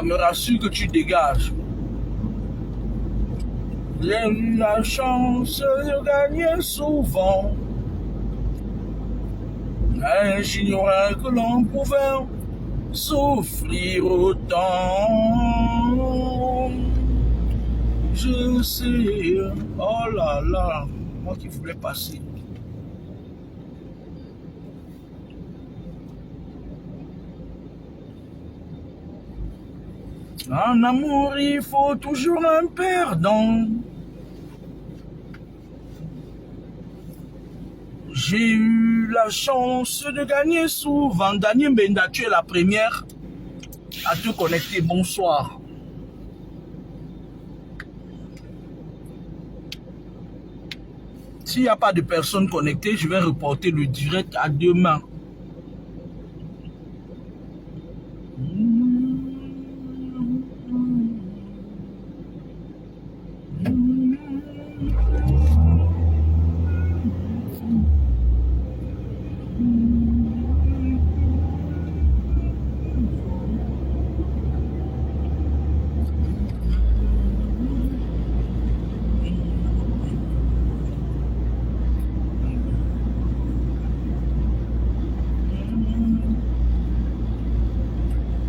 me rassure que tu dégages. J'ai eu la chance de gagner souvent. Mais j'ignorais que l'on pouvait souffrir autant. Je sais, oh là là, moi qui voulais passer. En amour, il faut toujours un perdant. J'ai eu la chance de gagner souvent. Daniel Mbenda, tu es la première à te connecter. Bonsoir. S'il n'y a pas de personnes connectées, je vais reporter le direct à demain.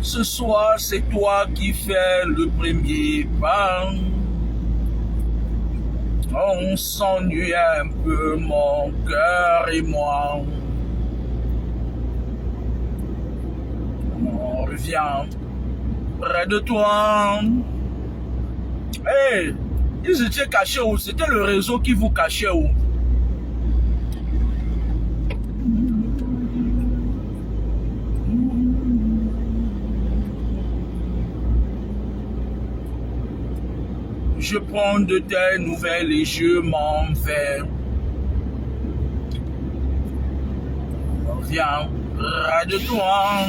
Ce soir, c'est toi qui fais le premier pas. On s'ennuie un peu, mon cœur et moi. On revient près de toi. Hey, ils étaient cachés où? C'était le réseau qui vous cachait où? Je prends de tes nouvelles et je m'en vais. Viens près de toi.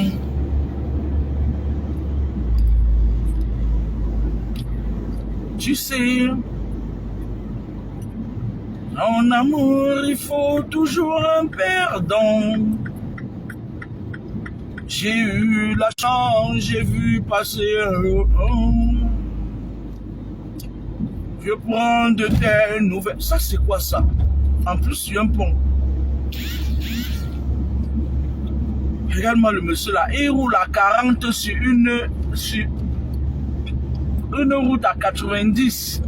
Tu sais, en amour, il faut toujours un perdant. J'ai eu la chance, j'ai vu passer je prends de tes nouvelles. Ça, c'est quoi ça? En plus, sur un pont. Regarde-moi le monsieur là. Il roule à 40 sur une route à 90.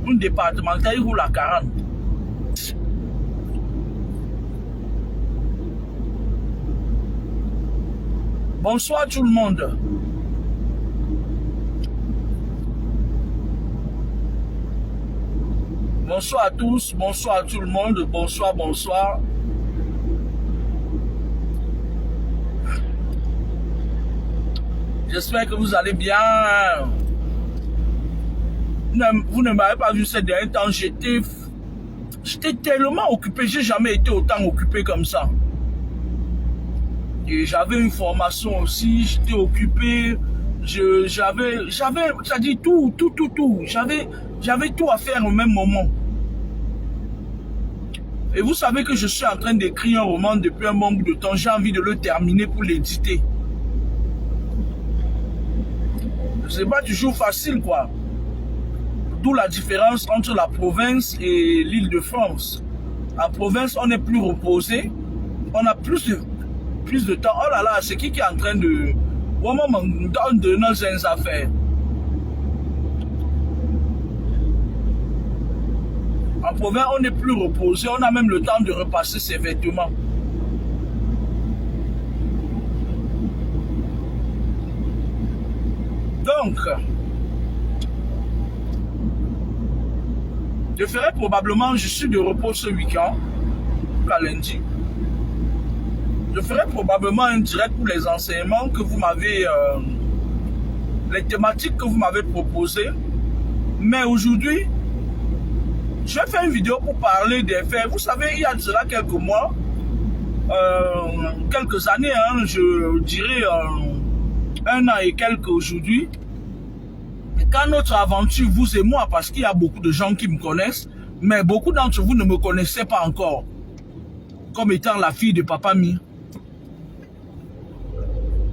Une départementale, il roule à 40. Bonsoir tout le monde. Bonsoir à tous, bonsoir à tout le monde, bonsoir, bonsoir. J'espère que vous allez bien. Vous ne m'avez pas vu ces derniers temps, j'étais tellement occupé, j'ai jamais été autant occupé comme ça. Et j'avais une formation aussi, j'étais occupé, j'avais, ça dit tout. J'avais tout à faire au même moment. Et vous savez que je suis en train d'écrire un roman depuis un bon bout de temps. J'ai envie de le terminer pour l'éditer. C'est pas toujours facile, quoi. D'où la différence entre la province et l'Île-de-France. En province, on est plus reposé. On a plus de temps. Oh là là, c'est qui est en train de... Vraiment, on donne de nos affaires. En province, on est plus reposé, on a même le temps de repasser ses vêtements. Donc, je ferai probablement, je suis de repos ce week-end, à lundi. Je ferai probablement un direct pour les enseignements que vous m'avez, les thématiques que vous m'avez proposées. Mais aujourd'hui, je vais faire une vidéo pour parler des faits. Vous savez, il y a de cela quelques mois, quelques années, hein, je dirais 1 an et quelques aujourd'hui, quand notre aventure, vous et moi, parce qu'il y a beaucoup de gens qui me connaissent, mais beaucoup d'entre vous ne me connaissaient pas encore, comme étant la fille de Papa Mi.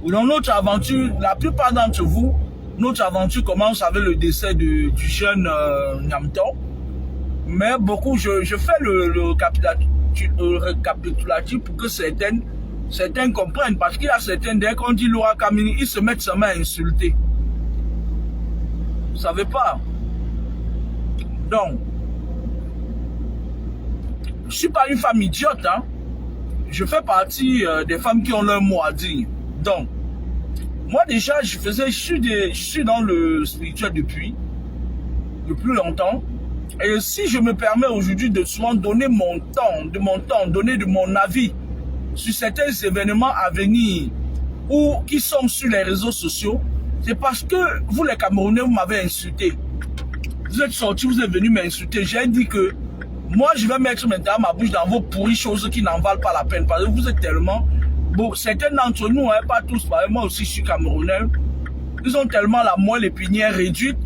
Dans notre aventure, la plupart d'entre vous notre aventure commence avec le décès du jeune Nyamton. Mais beaucoup, je fais le récapitulatif pour que certains comprennent. Parce qu'il y a certains, dès qu'on dit Laura Kamini, ils se mettent seulement à insulter. Vous ne savez pas. Donc, je ne suis pas une femme idiote. Hein. Je fais partie des femmes qui ont leur mot à dire. Donc, moi déjà, je suis dans le spirituel depuis longtemps. Et si je me permets aujourd'hui de souvent donner mon temps, donner de mon avis sur certains événements à venir ou qui sont sur les réseaux sociaux, c'est parce que vous les Camerounais, vous m'avez insulté. Vous êtes sortis, vous êtes venus m'insulter. J'ai dit que moi, je vais mettre maintenant ma bouche dans vos pourries choses qui n'en valent pas la peine. Parce que vous êtes tellement... Bon, certains d'entre nous, hein, pas tous, moi aussi je suis Camerounais, ils ont tellement la moelle épinière réduite,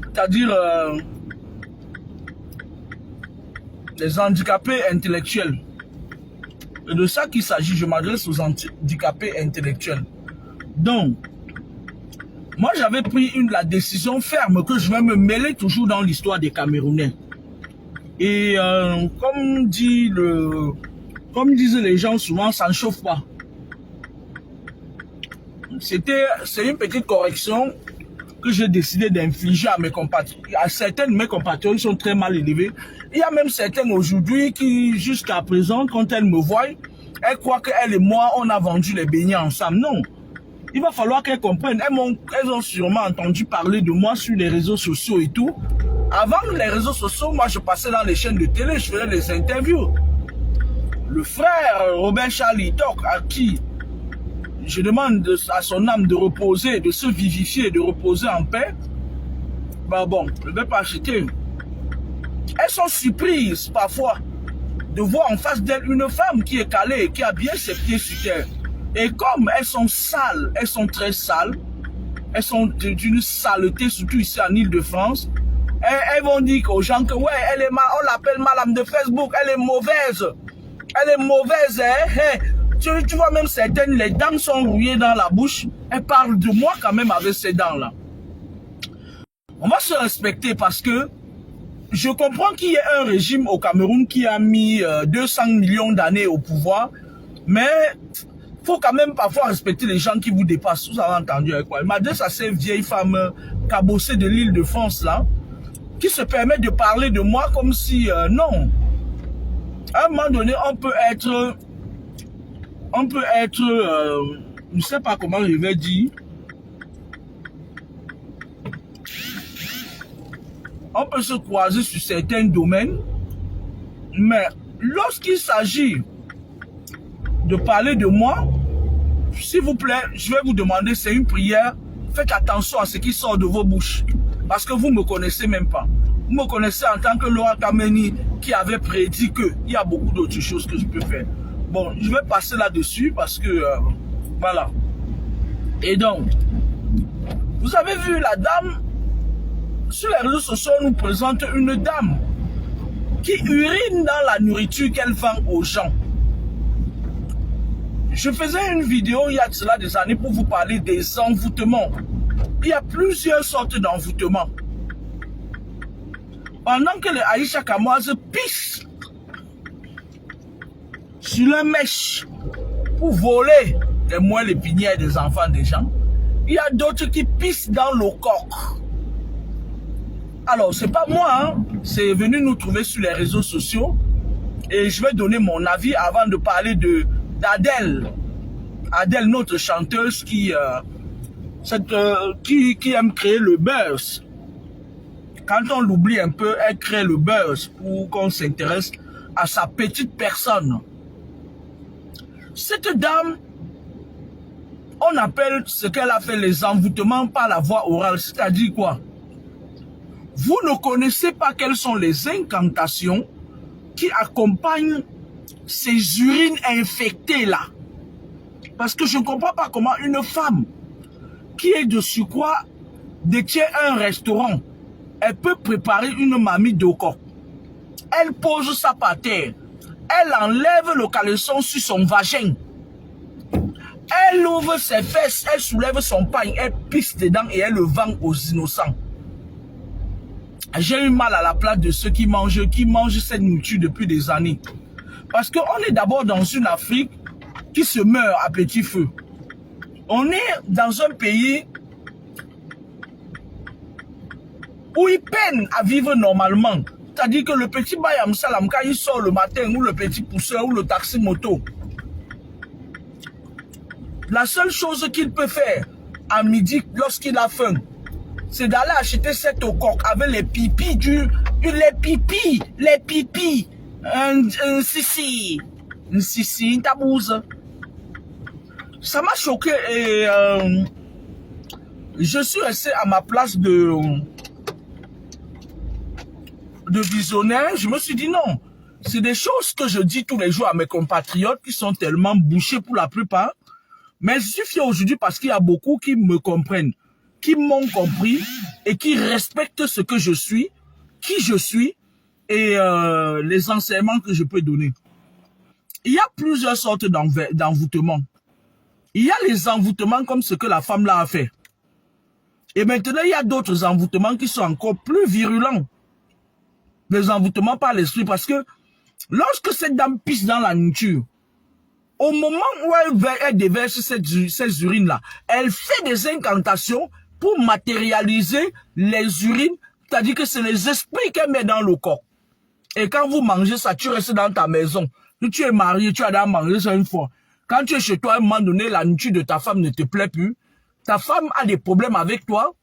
c'est-à-dire les handicapés intellectuels. Et de ça qu'il s'agit, je m'adresse aux handicapés intellectuels. Donc, moi j'avais pris la décision ferme que je vais me mêler toujours dans l'histoire des Camerounais. Et comme disaient les gens souvent, ça ne chauffe pas. C'est une petite correction que j'ai décidé d'infliger à mes compatriotes. À certains de mes compatriotes qui sont très mal élevés. Il y a même certains aujourd'hui qui, jusqu'à présent, quand elles me voient, elles croient qu'elles et moi, on a vendu les beignets ensemble. Non. Il va falloir qu'elles comprennent. Elles ont sûrement entendu parler de moi sur les réseaux sociaux et tout. Avant les réseaux sociaux, moi, je passais dans les chaînes de télé, je faisais des interviews. Le frère Robert Charlie Toc, à qui je demande à son âme de reposer, de se vivifier, de reposer en paix, ben bon, je ne vais pas acheter. Elles sont surprises parfois de voir en face d'elles une femme qui est calée, qui a bien ses pieds sur terre. Et comme elles sont sales, elles sont très sales, elles sont d'une saleté, surtout ici en Ile-de-France, elles vont dire aux gens que ouais, on l'appelle madame de Facebook, elle est mauvaise. Elle est mauvaise, hein? Tu vois même certaines, les dents sont rouillées dans la bouche. Elles parlent de moi quand même avec ces dents-là. On va se respecter parce que je comprends qu'il y ait un régime au Cameroun qui a mis 200 millions d'années au pouvoir, mais il faut quand même parfois respecter les gens qui vous dépassent. Vous avez entendu avec quoi? Il m'adresse à ces vieilles femmes cabossées de l'Île-de-France là, qui se permettent de parler de moi comme si non. À un moment donné, on peut être, je ne sais pas comment je vais dire, on peut se croiser sur certains domaines, mais lorsqu'il s'agit de parler de moi, s'il vous plaît, je vais vous demander, c'est une prière, faites attention à ce qui sort de vos bouches, parce que vous ne me connaissez même pas. Vous me connaissez en tant que Laura Kameni qui avait prédit qu'il y a beaucoup d'autres choses que je peux faire. Bon, je vais passer là-dessus parce que, voilà. Et donc, vous avez vu la dame, sur les réseaux sociaux, on nous présente une dame qui urine dans la nourriture qu'elle vend aux gens. Je faisais une vidéo il y a de cela des années pour vous parler des envoûtements. Il y a plusieurs sortes d'envoûtements. Pendant que les Aïcha Kamoises pissent sur leur mèche pour voler les moelles épinières des enfants des gens, il y a d'autres qui pissent dans le coq. Alors, c'est pas moi, hein, c'est venu nous trouver sur les réseaux sociaux et je vais donner mon avis avant de parler d'Adèle. Adèle, notre chanteuse qui aime créer le buzz. Quand on l'oublie un peu, elle crée le buzz pour qu'on s'intéresse à sa petite personne. Cette dame, on appelle ce qu'elle a fait les envoûtements par la voie orale. C'est-à-dire quoi? Vous ne connaissez pas quelles sont les incantations qui accompagnent ces urines infectées là. Parce que je ne comprends pas comment une femme qui est de surcroît détient un restaurant, elle peut préparer une mamie de coq. Elle pose ça par terre. Elle enlève le caleçon sur son vagin. Elle ouvre ses fesses, elle soulève son pain, elle pisse dedans et elle le vend aux innocents. J'ai eu mal à la place de ceux qui mangent cette nourriture depuis des années. Parce qu'on est d'abord dans une Afrique qui se meurt à petit feu. On est dans un pays où ils peinent à vivre normalement. C'est-à-dire que le petit Bayam Salam, quand il sort le matin, ou le petit pousseur, ou le taxi moto, la seule chose qu'il peut faire à midi lorsqu'il a faim, c'est d'aller acheter cette coque avec les pipis un sissi, une tabouse. Ça m'a choqué et je suis resté à ma place de visionnaire. Je me suis dit non, c'est des choses que je dis tous les jours à mes compatriotes qui sont tellement bouchés pour la plupart. Mais je suis fier aujourd'hui parce qu'il y a beaucoup qui me comprennent, qui m'ont compris et qui respectent ce que je suis, qui je suis et les enseignements que je peux donner. Il y a plusieurs sortes d'envoûtements. Il y a les envoûtements comme ce que la femme là a fait. Et maintenant, il y a d'autres envoûtements qui sont encore plus virulents. Les envoûtements par l'esprit parce que lorsque cette dame pisse dans la nourriture, au moment où elle déverse ces urines-là, elle fait des incantations pour matérialiser les urines, c'est-à-dire que c'est les esprits qu'elle met dans le corps. Et quand vous mangez ça, tu restes dans ta maison. Si tu es marié, tu as déjà mangé ça une fois. Quand tu es chez toi, à un moment donné, la nourriture de ta femme ne te plaît plus. Ta femme a des problèmes avec toi.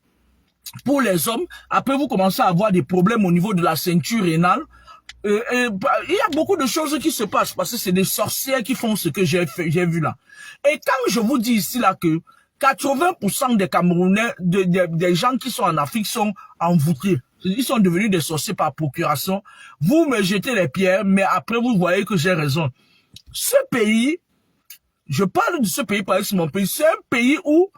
Pour les hommes, après vous commencez à avoir des problèmes au niveau de la ceinture rénale. Il y a beaucoup de choses qui se passent parce que c'est des sorcières qui font ce que j'ai vu là. Et quand je vous dis ici là que 80% des Camerounais, des gens qui sont en Afrique sont envoûtés. Ils sont devenus des sorciers par procuration. Vous me jetez les pierres, mais après vous voyez que j'ai raison. Ce pays, je parle de ce pays parce que c'est mon pays, c'est un pays où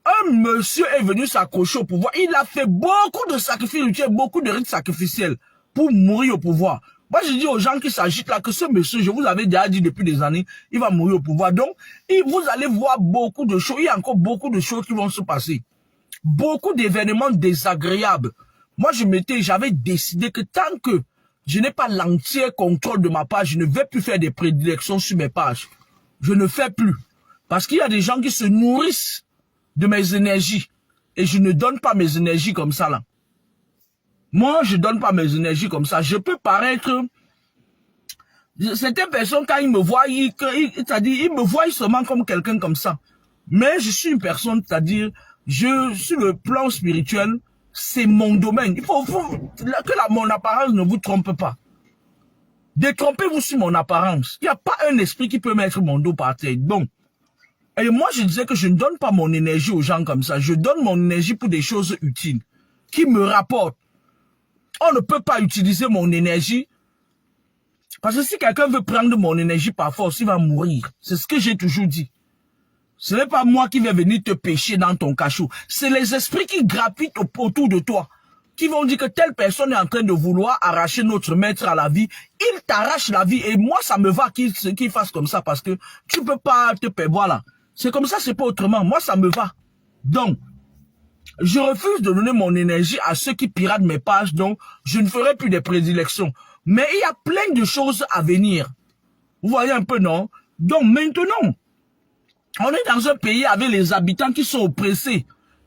un monsieur est venu s'accrocher au pouvoir. Il a fait beaucoup de sacrifices, beaucoup de rites sacrificiels pour mourir au pouvoir. Moi, je dis aux gens qui s'agitent là que ce monsieur, je vous avais déjà dit depuis des années, il va mourir au pouvoir. Donc, vous allez voir beaucoup de choses. Il y a encore beaucoup de choses qui vont se passer. Beaucoup d'événements désagréables. Moi, j'avais décidé que tant que je n'ai pas l'entier contrôle de ma page, je ne vais plus faire des prédilections sur mes pages. Je ne fais plus. Parce qu'il y a des gens qui se nourrissent de mes énergies. Et je ne donne pas mes énergies comme ça là. Moi, je donne pas mes énergies comme ça. Je peux paraître... Certaines personnes, quand ils me voient, c'est-à-dire, ils me voient seulement comme quelqu'un comme ça. Mais je suis une personne, c'est-à-dire, sur le plan spirituel, c'est mon domaine. Il faut que mon apparence ne vous trompe pas. Détrompez-vous sur mon apparence. Il n'y a pas un esprit qui peut mettre mon dos par terre. Donc, et moi, je disais que je ne donne pas mon énergie aux gens comme ça. Je donne mon énergie pour des choses utiles, qui me rapportent. On ne peut pas utiliser mon énergie. Parce que si quelqu'un veut prendre mon énergie par force, il va mourir. C'est ce que j'ai toujours dit. Ce n'est pas moi qui vais venir te pêcher dans ton cachot. C'est les esprits qui gravitent autour de toi. Qui vont dire que telle personne est en train de vouloir arracher notre maître à la vie. Il t'arrache la vie. Et moi, ça me va qu'il fasse comme ça. Parce que tu ne peux pas te payer. Voilà. C'est comme ça, c'est pas autrement. Moi, ça me va. Donc, je refuse de donner mon énergie à ceux qui piratent mes pages, donc je ne ferai plus des prédilections. Mais il y a plein de choses à venir. Vous voyez un peu, non? Donc maintenant, on est dans un pays avec les habitants qui sont oppressés.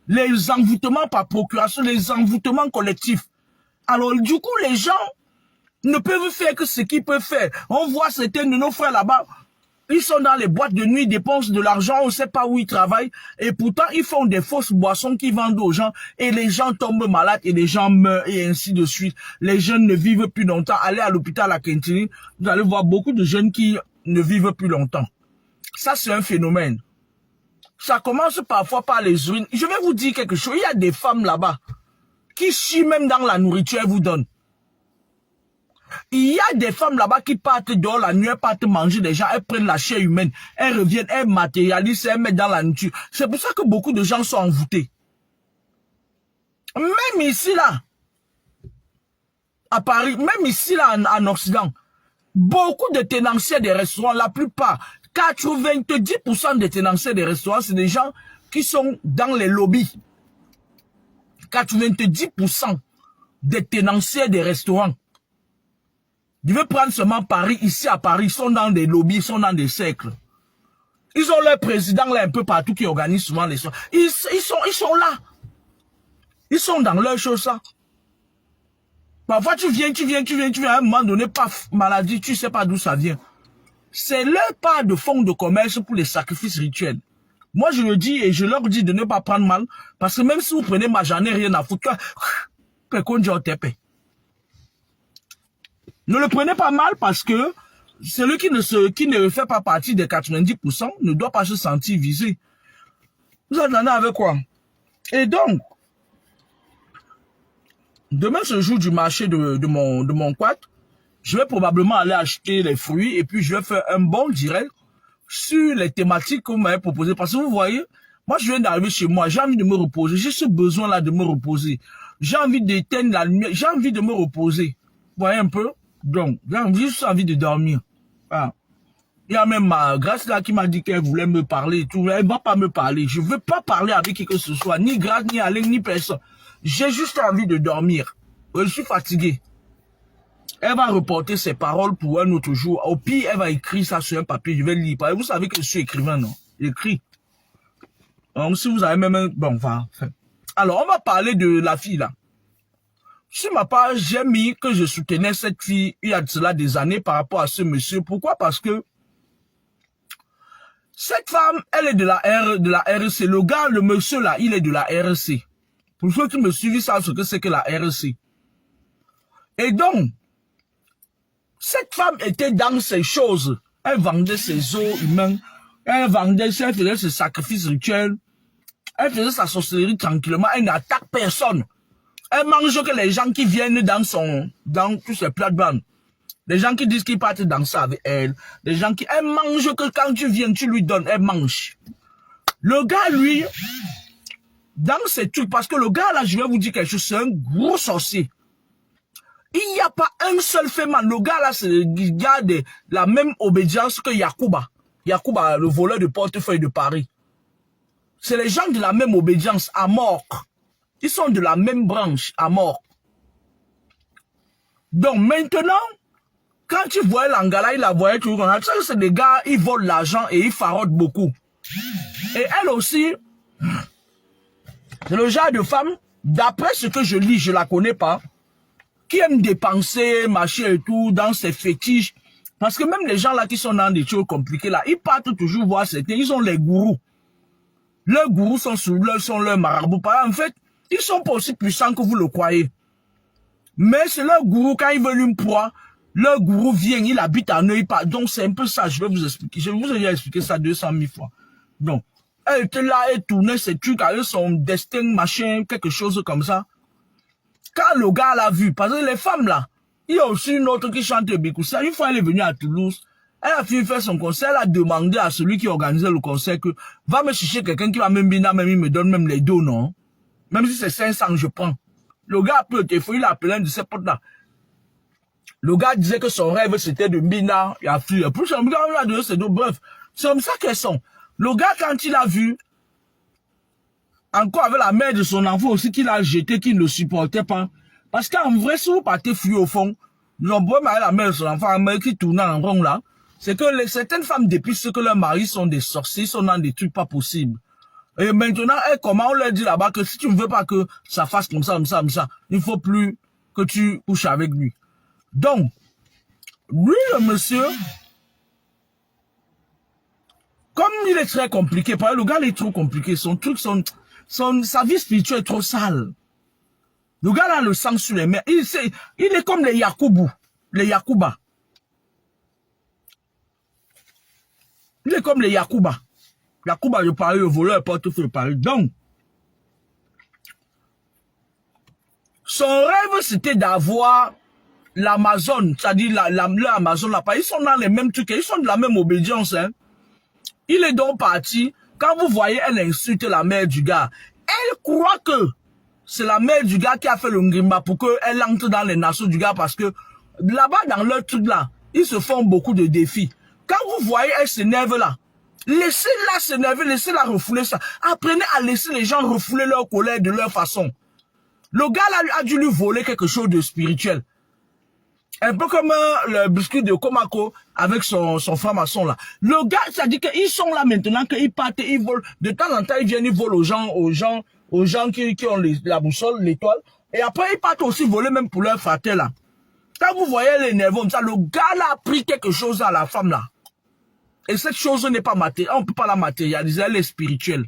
Les envoûtements par procuration, les envoûtements collectifs. Alors du coup, les gens ne peuvent faire que ce qu'ils peuvent faire. On voit certains de nos frères là-bas. Ils sont dans les boîtes de nuit, ils dépensent de l'argent, on ne sait pas où ils travaillent. Et pourtant, ils font des fausses boissons qu'ils vendent aux gens. Et les gens tombent malades et les gens meurent et ainsi de suite. Les jeunes ne vivent plus longtemps. Allez à l'hôpital à Quintini, vous allez voir beaucoup de jeunes qui ne vivent plus longtemps. Ça, c'est un phénomène. Ça commence parfois par les urines. Je vais vous dire quelque chose. Il y a des femmes là-bas qui chient même dans la nourriture, elles vous donnent. Il y a des femmes là-bas qui partent dehors la nuit, elles partent manger des gens, elles prennent la chair humaine, elles reviennent, elles matérialisent, elles mettent dans la nourriture. C'est pour ça que beaucoup de gens sont envoûtés. Même ici là, à Paris, même ici là en Occident, beaucoup de tenanciers des restaurants, la plupart, 90% des tenanciers des restaurants, c'est des gens qui sont dans les lobbies. 90% des tenanciers des restaurants. Je veux prendre seulement Paris, ici à Paris, ils sont dans des lobbies, ils sont dans des cercles. Ils ont leur président là un peu partout qui organise souvent les soins. Ils sont là. Ils sont dans leur chose ça. Parfois tu viens, à un moment donné, paf, maladie, tu sais pas d'où ça vient. C'est leur part de fonds de commerce pour les sacrifices rituels. Moi je le dis et je leur dis de ne pas prendre mal, parce que même si vous prenez ma, j'en ai rien à foutre. Ne le prenez pas mal parce que celui qui ne fait pas partie des 90% ne doit pas se sentir visé. Vous attendez avec quoi? Et donc, demain ce jour du marché de mon quad, je vais probablement aller acheter les fruits et puis je vais faire un bon direct sur les thématiques que vous m'avez proposées. Parce que vous voyez, moi je viens d'arriver chez moi, j'ai envie de me reposer, j'ai ce besoin-là de me reposer. J'ai envie d'éteindre la lumière, j'ai envie de me reposer. Vous voyez un peu? Donc, j'ai juste envie de dormir. Ah. Il y a même ma Grâce là qui m'a dit qu'elle voulait me parler et tout. Elle ne va pas me parler. Je ne veux pas parler avec qui que ce soit. Ni Grâce, ni Alain, ni personne. J'ai juste envie de dormir. Je suis fatigué. Elle va reporter ses paroles pour un autre jour. Au pire, elle va écrire ça sur un papier. Je vais lire. Vous savez que je suis écrivain, non? J'écris. Donc, si vous avez même un... Bon, enfin... Alors, on va parler de la fille là. Sur ma page, j'ai mis que je soutenais cette fille il y a de cela des années par rapport à ce monsieur. Pourquoi? Parce que cette femme, elle est de la REC. Le gars, le monsieur là, il est de la REC. Pour ceux qui me suivent, savent ce que c'est que la REC. Et donc, cette femme était dans ces choses. Elle vendait ses os humains. Elle faisait ses sacrifices rituels. Elle faisait sa sorcellerie tranquillement. Elle n'attaque personne. Elle mange que les gens qui viennent dans tous ces plates-bandes. Les gens qui disent qu'ils partent danser avec elle. Les gens qui, elle mange que quand tu viens, tu lui donnes, elle mange. Le gars, lui, dans ces trucs, parce que le gars, là, je vais vous dire quelque chose, c'est un gros sorcier. Il n'y a pas un seul fait mal. Le gars, là, c'est le gars de la même obédience que Yacouba. Yacouba, le voleur de portefeuille de Paris. C'est les gens de la même obédience à mort. Ils sont de la même branche à mort. Donc maintenant, quand tu vois l'Angala, il la voyait toujours. C'est des gars, ils volent l'argent et ils farotent beaucoup. Et elle aussi, c'est le genre de femme, d'après ce que je lis, je la connais pas, qui aime dépenser, machin et tout, dans ses fétiches. Parce que même les gens là qui sont dans des choses compliquées là, ils partent toujours voir certains, ils ont les gourous. Leurs gourous sont leurs marabouts. En fait, ils sont pas aussi puissants que vous le croyez. Mais c'est leur gourou, quand ils veulent une proie, leur gourou vient, il habite à eux, il part. Donc c'est un peu ça, je vais vous expliquer. Je vous ai expliqué ça 200 000 fois. Donc, elle était là, elle tournait ses trucs avec son destin, machin, quelque chose comme ça. Quand le gars l'a vu, parce que les femmes là, il y a aussi une autre qui chante le Bikoussa. Une fois elle est venue à Toulouse, elle a fini faire son concert, elle a demandé à celui qui organisait le concert que va me chercher quelqu'un qui va même bina, même il me donne même les dos, non? Même si c'est 500, je prends. Le gars peut être fou, il a appelé un de ses potes là. Le gars disait que son rêve c'était de bina, il a fui. Plus son gars, il a donné ses dos, bref. C'est comme ça qu'elles sont. Le gars, quand il a vu, encore avec la mère de son enfant aussi qu'il a jeté, qu'il ne supportait pas. Parce qu'en vrai, si vous partez fuir au fond, le problème avec la mère de son enfant, mais qui tourne en rond là, c'est que certaines femmes dépistent que leurs maris sont des sorciers, sont dans des trucs pas possibles. Et maintenant, comment on leur dit là-bas que si tu ne veux pas que ça fasse comme ça, il ne faut plus que tu couches avec lui. Donc, lui, le monsieur, comme il est très compliqué, parce que le gars il est trop compliqué, son truc, sa vie spirituelle est trop sale. Le gars là, le sang sur les mains, il est comme les Yakoubou, les Yakouba. Il est comme les Yakouba. Yakouba de Paris, le voleur portefeuille de Paris. Donc, son rêve, c'était d'avoir l'Amazon, c'est-à-dire l'Amazon là-bas. Ils sont dans les mêmes trucs, ils sont de la même obédience. Hein. Il est donc parti. Quand vous voyez, elle insulte la mère du gars. Elle croit que c'est la mère du gars qui a fait le ngrimba pour qu'elle entre dans les nations du gars parce que là-bas, dans leur truc là, ils se font beaucoup de défis. Quand vous voyez, elle s'énerve là. Laissez-la s'énerver, laissez-la refouler ça. Apprenez à laisser les gens refouler leur colère de leur façon. Le gars là a dû lui voler quelque chose de spirituel. Un peu comme le biscuit de Komako avec son franc-maçon là. Le gars, ça dit qu'ils sont là maintenant, qu'ils partent, ils volent. De temps en temps, ils viennent, ils volent aux gens qui ont la boussole, l'étoile. Et après, ils partent aussi voler même pour leur frère là. Quand vous voyez les nerveux comme ça, le gars là a pris quelque chose à la femme là. Et cette chose n'est pas matérielle, on ne peut pas la matérialiser, elle est spirituelle.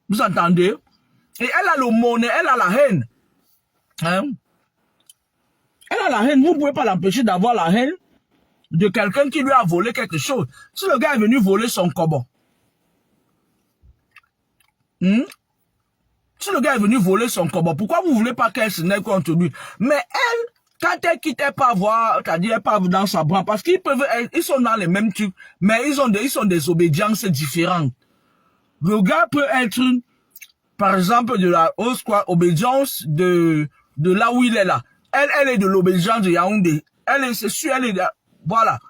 Vous entendez? Et elle a le monnaie, elle a la haine. Hein? Elle a la haine, vous ne pouvez pas l'empêcher d'avoir la haine de quelqu'un qui lui a volé quelque chose. Si le gars est venu voler son cobon, si le gars est venu voler son cobon, pourquoi vous ne voulez pas qu'elle se n'aille contre lui? Mais elle, quand elle quitte, elle peut avoir, c'est-à-dire elle peut dans sa branche, parce qu'ils peuvent, ils sont dans les mêmes trucs, mais ils ont des obédiences différentes. Le gars peut être, par exemple, de la obédience de là où il est là. Elle est de l'obédience de Yaoundé. C'est sûr, elle est de, voilà.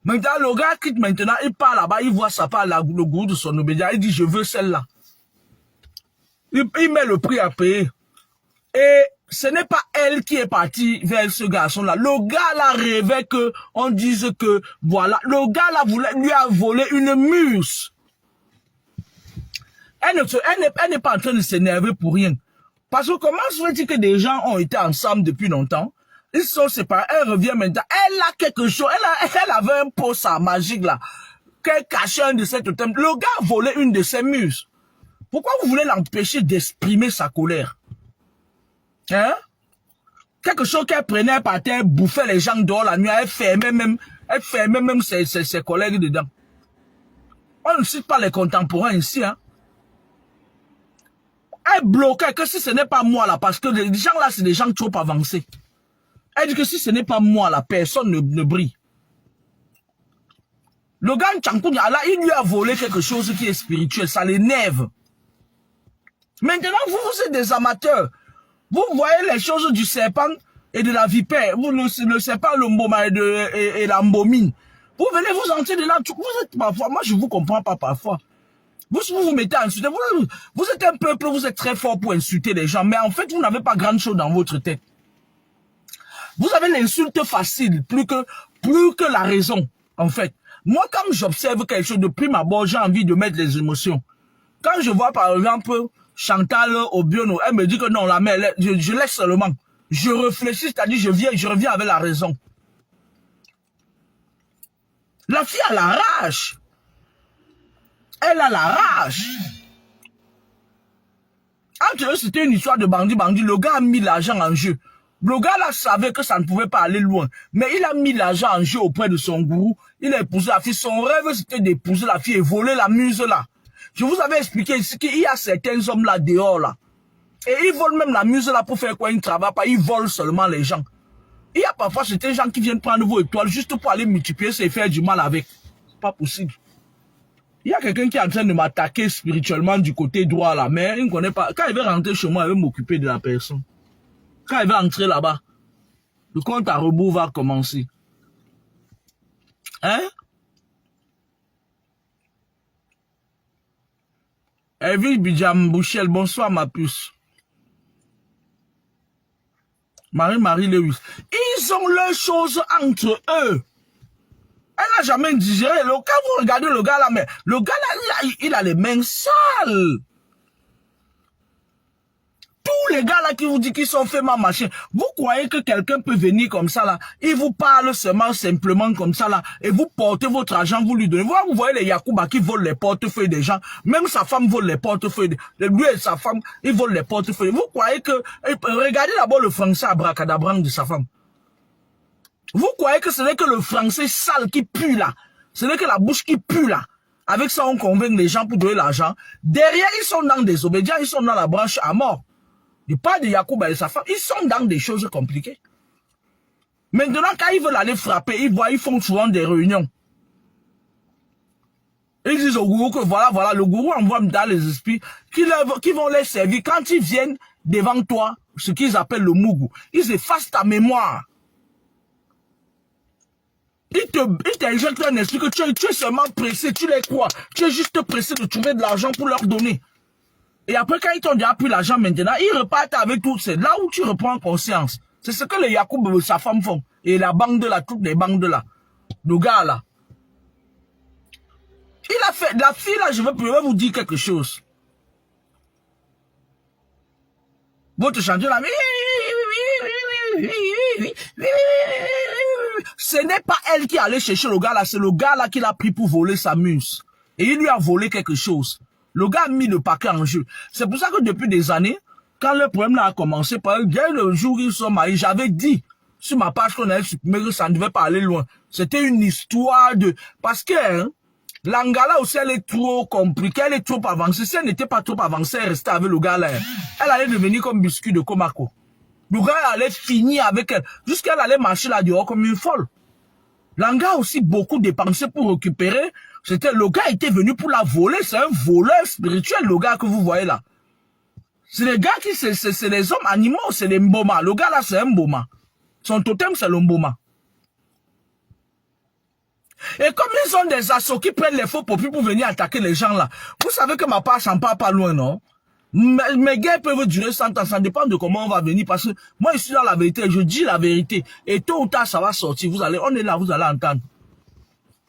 Maintenant, le gars quitte maintenant, il part là-bas, il voit ça part le goût de son obédience, il dit, je veux celle-là. Il met le prix à payer. Et ce n'est pas elle qui est partie vers ce garçon-là. Le gars là rêvait que, on dise que, voilà, le gars là lui a volé une muse. Elle n'est pas en train de s'énerver pour rien. Parce que comment se fait-il que des gens ont été ensemble depuis longtemps, ils sont séparés, elle revient maintenant, elle a quelque chose, elle avait un pot ça magique là, qu'elle cachait un de ses totems. Le gars a volé une de ses muses. Pourquoi vous voulez l'empêcher d'exprimer sa colère? Hein? Quelque chose qu'elle prenait par terre, bouffait les gens dehors la nuit, elle fermait même ses collègues dedans. On ne cite pas les contemporains ici, hein? Elle bloquait que si ce n'est pas moi là, parce que les gens là, c'est des gens trop avancés. Elle dit que si ce n'est pas moi là, personne ne brille. Le gars Tchankounia là, il lui a volé quelque chose qui est spirituel, ça l'énerve. Maintenant, vous êtes des amateurs. Vous voyez les choses du serpent et de la vipère. Vous, le serpent, le mboma et la mbomine. Vous venez vous entrer de là. Vous êtes parfois, moi je vous comprends pas parfois. Vous mettez à insulter. Vous êtes un peuple, vous êtes très fort pour insulter les gens. Mais en fait, vous n'avez pas grand chose dans votre tête. Vous avez l'insulte facile, plus que la raison, en fait. Moi, quand j'observe quelque chose de prime abord, j'ai envie de mettre les émotions. Quand je vois, par exemple, Chantal Obiono, elle me dit que non, la mère, je laisse seulement. Je réfléchis, c'est-à-dire je reviens avec la raison. La fille a la rage. Elle a la rage. Entre eux, c'était une histoire de bandit. Le gars a mis l'argent en jeu. Le gars là savait que ça ne pouvait pas aller loin. Mais il a mis l'argent en jeu auprès de son gourou. Il a épousé la fille. Son rêve, c'était d'épouser la fille et voler la muse là. Je vous avais expliqué ici qu'il y a certains hommes là dehors là. Et ils volent même la muse là pour faire quoi? Ils ne travaillent pas. Ils volent seulement les gens. Il y a parfois certains gens qui viennent prendre vos étoiles juste pour aller multiplier et faire du mal avec. C'est pas possible. Il y a quelqu'un qui est en train de m'attaquer spirituellement du côté droit là, mais il ne connaît pas. Quand il va rentrer chez moi, il va m'occuper de la personne. Quand il va entrer là-bas, le compte à rebours va commencer. Hein? Evie Bidjam Bouchel, bonsoir ma puce. Marie Lewis. Ils ont leurs choses entre eux. Elle n'a jamais digéré. Quand vous regardez le gars là, mais le gars là, il a les mains sales. Tous les gars là qui vous disent qu'ils sont faits ma machin, vous croyez que quelqu'un peut venir comme ça là, il vous parle simplement comme ça là, et vous portez votre argent, vous lui donnez. Vous voyez les Yakuba qui volent les portefeuilles des gens, même sa femme vole les portefeuilles, lui et sa femme, ils volent les portefeuilles. Vous croyez que, regardez d'abord le français abracadabran de sa femme. Vous croyez que ce n'est que le français sale qui pue là, ce n'est que la bouche qui pue là. Avec ça on convainc les gens pour donner l'argent. Derrière ils sont dans des obédients, ils sont dans la branche à mort. Il parle de Yacouba et sa femme, ils sont dans des choses compliquées. Maintenant, quand ils veulent aller frapper, ils font souvent des réunions. Ils disent au gourou que voilà, le gourou envoie dans les esprits qui vont les servir. Quand ils viennent devant toi, ce qu'ils appellent le mougou, ils effacent ta mémoire. il t'injecte un esprit que tu es seulement pressé, tu les crois. Tu es juste pressé de trouver de l'argent pour leur donner. Et après, quand ils t'ont déjà pris l'argent maintenant, ils repartent avec tout. C'est là où tu reprends conscience. C'est ce que les Yacoub et sa femme font. Et la bande là, toutes les bandes là. Le gars là. Il a fait, la fille là, je vais vous dire quelque chose. Votre chanteur là, ce n'est pas elle qui allait chercher le gars là, c'est le gars là qui l'a pris pour voler sa muse. Et il lui a volé quelque chose. Le gars a mis le paquet en jeu. C'est pour ça que depuis des années, quand le problème là a commencé, dès le jour où ils sont mariés, j'avais dit sur ma page qu'on avait supprimé que ça ne devait pas aller loin. C'était une histoire de... Parce que hein, l'Angala aussi, elle est trop compliquée, elle est trop avancée. Si elle n'était pas trop avancée, elle restait avec le gars là. Elle allait devenir comme biscuit de Komako. Le gars allait finir avec elle. Jusqu'à elle allait marcher là dehors comme une folle. L'Anga aussi beaucoup dépensé pour récupérer. C'était le gars était venu pour la voler. C'est un voleur spirituel, le gars que vous voyez là. C'est les gars qui, c'est les hommes animaux, c'est les mboma. Le gars là, c'est un mboma. Son totem, c'est le mboma. Et comme ils ont des assauts qui prennent les faux papiers pour venir attaquer les gens là, vous savez que ma part s'en part pas loin, non? Mes guerres peuvent durer 100 ans, ça dépend de comment on va venir, parce que moi je suis dans la vérité, je dis la vérité, et tôt ou tard ça va sortir, on est là, vous allez entendre.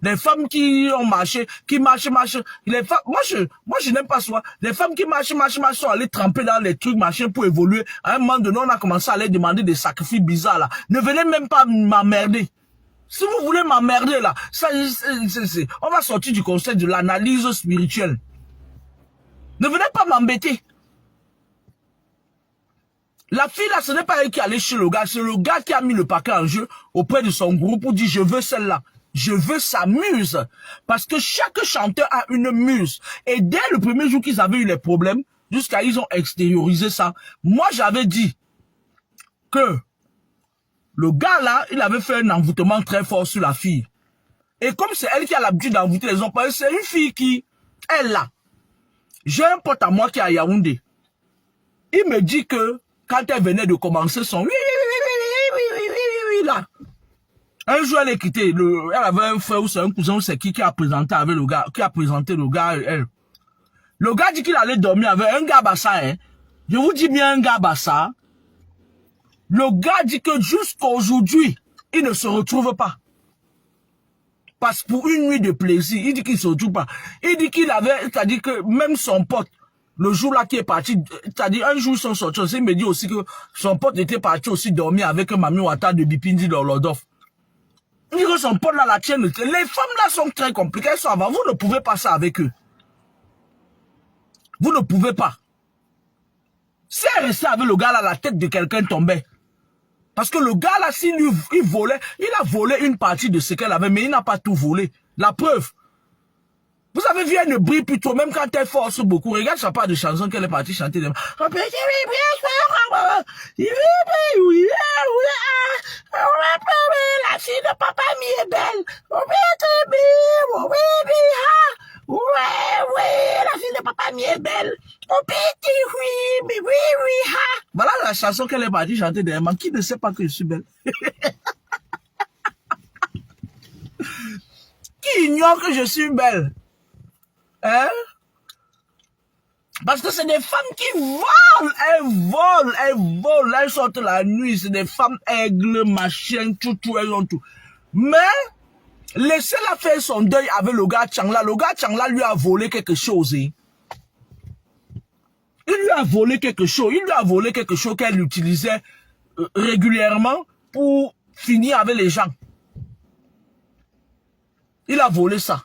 Les femmes qui ont marché, qui marchent, les femmes, moi je n'aime pas ça, les femmes qui marchent, sont allées tremper dans les trucs, machin, pour évoluer. À un moment donné, on a commencé à leur demander des sacrifices bizarres là. Ne venez même pas m'emmerder. Si vous voulez m'emmerder là, on va sortir du concept de l'analyse spirituelle. Ne venez pas m'embêter. La fille là, ce n'est pas elle qui allait chez le gars, c'est le gars qui a mis le paquet en jeu auprès de son groupe pour dire je veux celle-là. Je veux sa muse. Parce que chaque chanteur a une muse. Et dès le premier jour qu'ils avaient eu les problèmes, jusqu'à ils ont extériorisé ça. Moi j'avais dit que le gars là, il avait fait un envoûtement très fort sur la fille. Et comme c'est elle qui a l'habitude d'envoûter les hommes, c'est une fille qui, elle là. J'ai un pote à moi qui est à Yaoundé. Il me dit que quand elle venait de commencer son oui là. Un jour elle est quittée. Elle avait un frère ou c'est un cousin ou c'est qui a présenté avec le gars, qui a présenté le gars elle. Le gars dit qu'il allait dormir avec un gars bassa, hein. Je vous dis bien un gars bassa. Le gars dit que jusqu'aujourd'hui, il ne se retrouve pas. Parce que pour une nuit de plaisir, il dit qu'il ne se retrouve pas. Il dit qu'il avait, c'est-à-dire que même son pote, le jour là qui est parti, c'est-à-dire un jour ils sont sortis, il me dit aussi que son pote était parti aussi dormir avec Mami Ouattara de Bipindi dans Lordov. Il dit que son pote là la tienne. Les femmes là sont très compliquées, elles sont avant. Vous ne pouvez pas ça avec eux. Vous ne pouvez pas. Si elle restait avec le gars là, la tête de quelqu'un tombait. Parce que le gars là, s'il volait, il a volé une partie de ce qu'elle avait, mais il n'a pas tout volé. La preuve. Vous avez vu, elle ne brille plus trop, même quand elle force beaucoup. Regarde sa part de chanson qu'elle est partie chanter. La fille de papa mi est belle. La fille de papa mi est belle. Voilà la chanson qu'elle est partie chanter derrière. Qui ne sait pas que je suis belle? Qui ignore que je suis belle? Hein? Parce que c'est des femmes qui volent, elles sortent la nuit, c'est des femmes aigles, machin, tout, elles ont tout. Mais, laissez-la faire son deuil avec le gars Tchangla. Le gars Tchangla lui a volé quelque chose. Hein? Il lui a volé quelque chose qu'elle utilisait régulièrement pour finir avec les gens. Il a volé ça.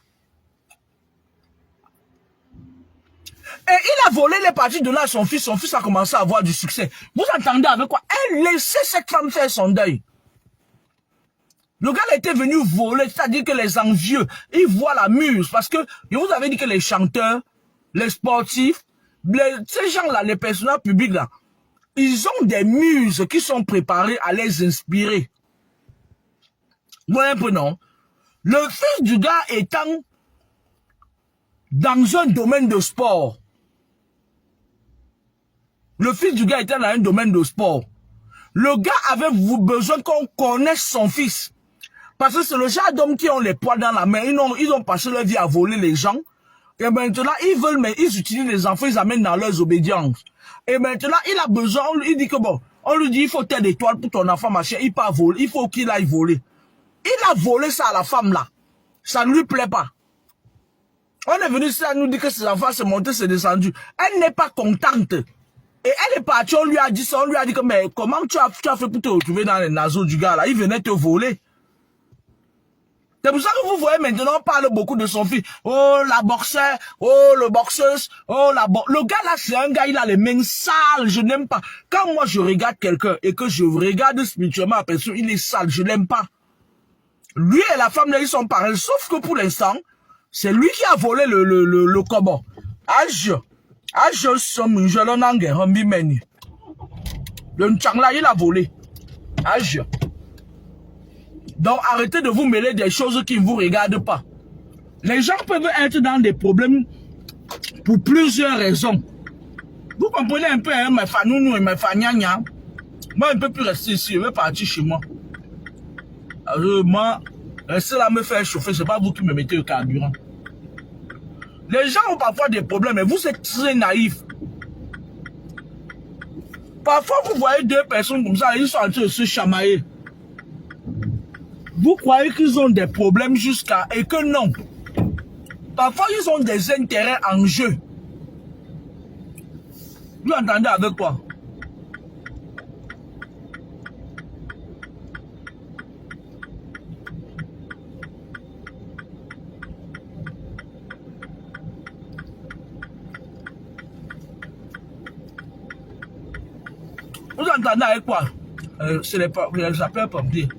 Et il a volé les parties de là à son fils. Son fils a commencé à avoir du succès. Vous entendez avec quoi? Elle laissait cette femme faire son deuil. Le gars était venu voler, c'est-à-dire que les envieux, ils voient la muse. Parce que, je vous avais dit que les chanteurs, les sportifs, ces gens-là, les personnages publics là, ils ont des muses qui sont préparées à les inspirer. Vous voyez un peu, non? Le fils du gars étant dans un domaine de sport. Le fils du gars était dans un domaine de sport. Le gars avait besoin qu'on connaisse son fils. Parce que c'est le genre d'hommes qui ont les poils dans la main. Ils ont passé leur vie à voler les gens. Et maintenant, ils utilisent les enfants, ils amènent dans leurs obédiences. Et maintenant, il a besoin, il dit que bon, on lui dit, il faut telle étoile pour ton enfant, machin, il part voler, il faut qu'il aille voler. Il a volé ça à la femme là. Ça ne lui plaît pas. On est venu ici à nous dire que ses enfants se montés, se descendu. Elle n'est pas contente. Et elle est partie, on lui a dit ça, on lui a dit que mais comment tu as fait pour te retrouver dans les naseaux du gars là? Il venait te voler. C'est pour ça que vous voyez maintenant, on parle beaucoup de son fils. Oh, la boxeur, oh, le boxeuse, oh, le gars là, c'est un gars, il a les mains sales, je n'aime pas. Quand moi je regarde quelqu'un et que je regarde spirituellement la personne, il est sale, je l'aime pas. Lui et la femme là, ils sont pareils, sauf que pour l'instant, c'est lui qui a volé le cobon. Le Nchang là, il a volé. Donc, arrêtez de vous mêler des choses qui ne vous regardent pas. Les gens peuvent être dans des problèmes pour plusieurs raisons. Vous comprenez un peu, hein, mes fanounou et mes fagnagna. Moi, je ne peux plus rester ici, je vais partir chez moi. Alors, moi, rester là me faire chauffer, ce n'est pas vous qui me mettez le carburant. Les gens ont parfois des problèmes, mais vous êtes très naïfs. Parfois, vous voyez deux personnes comme ça, ils sont en train de se chamailler. Vous croyez qu'ils ont des problèmes jusqu'à... Et que non. Parfois, ils ont des intérêts en jeu. Vous entendez avec quoi? Vous entendez avec quoi? C'est les sapeurs-pompiers.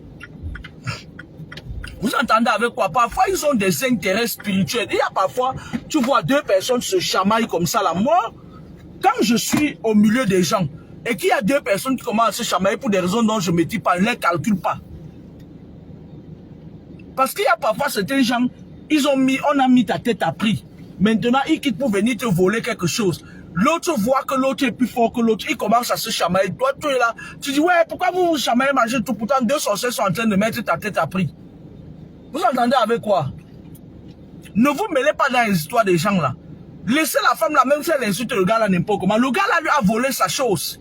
Vous entendez avec quoi? Parfois, ils ont des intérêts spirituels. Il y a parfois, tu vois deux personnes se chamaillent comme ça là. Moi, quand je suis au milieu des gens et qu'il y a deux personnes qui commencent à se chamailler pour des raisons dont je ne me dis pas, je ne les calcule pas. Parce qu'il y a parfois certains gens, on a mis ta tête à prix. Maintenant, ils quittent pour venir te voler quelque chose. L'autre voit que l'autre est plus fort que l'autre. Il commence à se chamailler. Toi, tu es là. Tu dis, ouais, pourquoi vous vous chamaillez, mangez tout? Pourtant, deux sorciers sont en train de mettre ta tête à prix. Vous entendez avec quoi? Ne vous mêlez pas dans les histoires des gens là. Laissez la femme là même faire l'insulte le gars là n'importe comment. Le gars là lui a volé sa chose.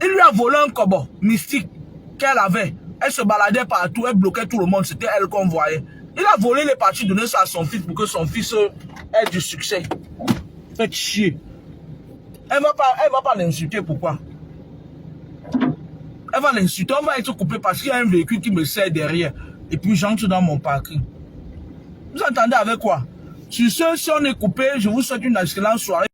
Il lui a volé un cobon mystique qu'elle avait. Elle se baladait partout, elle bloquait tout le monde. C'était elle qu'on voyait. Il a volé les parties, donné ça à son fils pour que son fils ait du succès. Faites chier. Elle va pas l'insulter, pourquoi? Elle va l'insulter, on va être coupé parce qu'il y a un véhicule qui me sert derrière. Et puis j'entre dans mon parking. Vous entendez avec quoi? Sur ce, si on est coupé, je vous souhaite une excellente soirée.